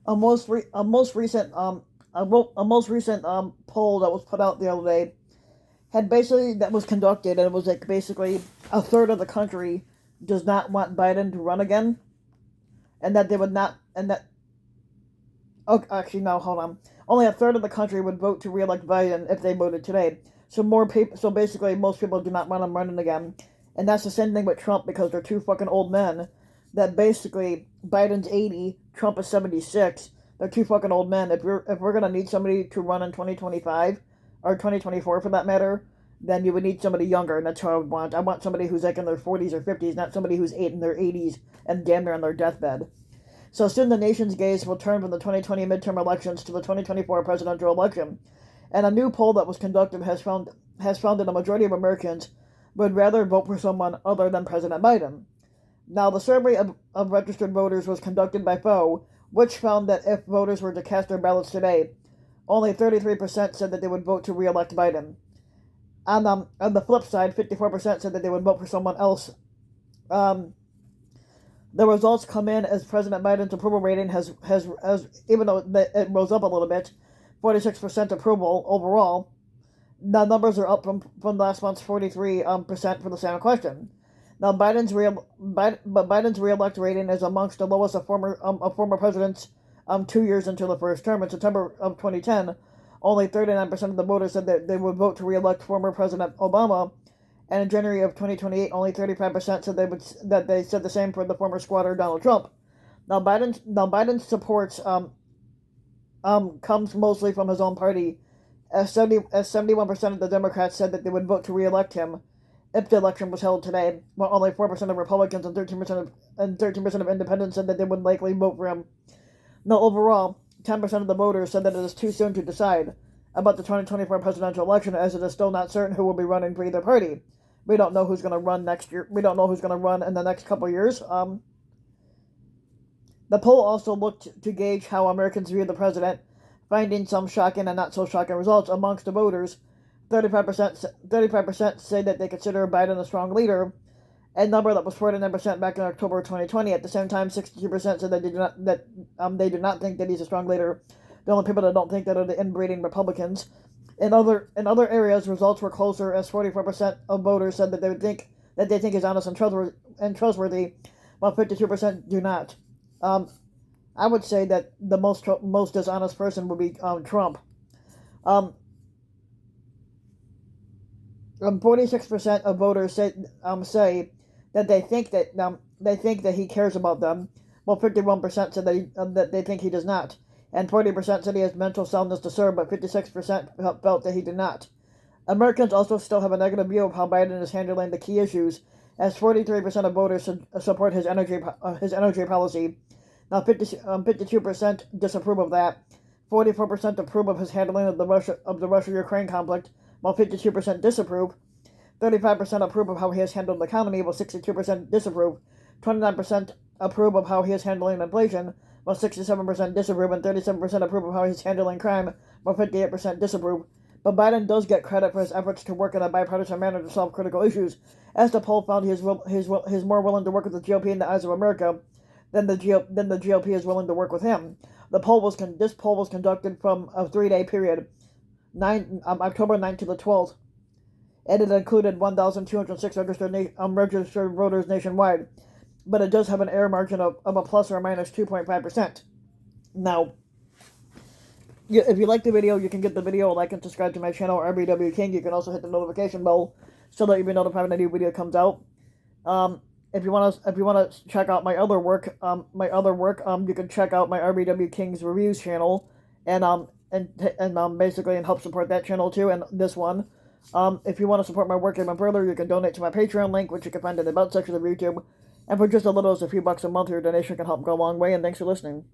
a most recent poll that was put out the other day had basically that was conducted, and it was like basically a third of the country does not want Biden to run again, and that they would not, and that oh, actually no, hold on, only a third of the country would vote to reelect Biden if they voted today. So more people, so basically most people do not want him running again, and that's the same thing with Trump because they're two fucking old men. That basically Biden's 80, Trump is 76. They're two fucking old men. If we're gonna need somebody to run in 2025 or 2024 for that matter, then you would need somebody younger, and that's who I would want. I want somebody who's like in their 40s or 50s, not somebody who's in their 80s and damn near on their deathbed. So soon the nation's gaze will turn from the 2020 midterm elections to the 2024 presidential election. And a new poll that was conducted has found that a majority of Americans would rather vote for someone other than President Biden. Now, the survey of registered voters was conducted by Faux, which found that if voters were to cast their ballots today, only 33% said that they would vote to re-elect Biden. On the flip side, 54% said that they would vote for someone else. Um, the results come in as President Biden's approval rating has even though it rose up a little bit, 46% approval overall. The numbers are up from last month's 43% for the same question. Now Biden's reelect rating is amongst the lowest of former presidents 2 years into the first term. In September of 2010, only 39% of the voters said that they would vote to reelect former President Obama, and in January of 2028, only 35% said they said the same for the former squatter Donald Trump. Biden's supports comes mostly from his own party, as 71% of the Democrats said that they would vote to reelect him if the election was held today, while only 4% of Republicans and 13% of independents said that they would likely vote for him. Now, overall, 10% of the voters said that it is too soon to decide about the 2024 presidential election, as it is still not certain who will be running for either party. We don't know who's going to run next year. We don't know who's going to run in the next couple of years. The poll also looked to gauge how Americans view the president, finding some shocking and not so shocking results amongst the voters. 35% say that they consider Biden a strong leader, a number that was 49% back in October 2020. At the same time, 62% said that they do not think that he's a strong leader. The only people that don't think that are the inbreeding Republicans. In other areas, results were closer, as 44% of voters said that they think he's honest and trustworthy, while 52% do not. I would say that the most dishonest person would be Trump. Um, 46% of voters say that they think that he cares about them, while 51% said that they think he does not, and 40% said he has mental soundness to serve, but 56% felt that he did not. Americans also still have a negative view of how Biden is handling the key issues, as 43% of voters support his energy policy. Now, 52% disapprove of that. 44% approve of his handling of the Russia-Ukraine conflict, while 52% disapprove. 35% approve of how he has handled the economy, while 62% disapprove. 29% approve of how he is handling inflation, while 67% disapprove, and 37% approve of how he's handling crime, while 58% disapprove. But Biden does get credit for his efforts to work in a bipartisan manner to solve critical issues, as the poll found he is more willing to work with the GOP in the eyes of America than the GOP is willing to work with him. This poll was conducted from a 3-day period, October 9th to the 12th, and it included 1,206 registered voters nationwide, but it does have an error margin of a plus or minus 2.5%. Now, if you like the video, you can give the video a like and subscribe to my channel, RBW King. You can also hit the notification bell so that you'll be notified when a new video comes out. If you want to check out my other work, you can check out my RBW King's Reviews channel, and basically help support that channel too, and this one. If you want to support my work even further, you can donate to my Patreon link, which you can find in the About section of YouTube. And for just as little as a few bucks a month, your donation can help go a long way, and thanks for listening.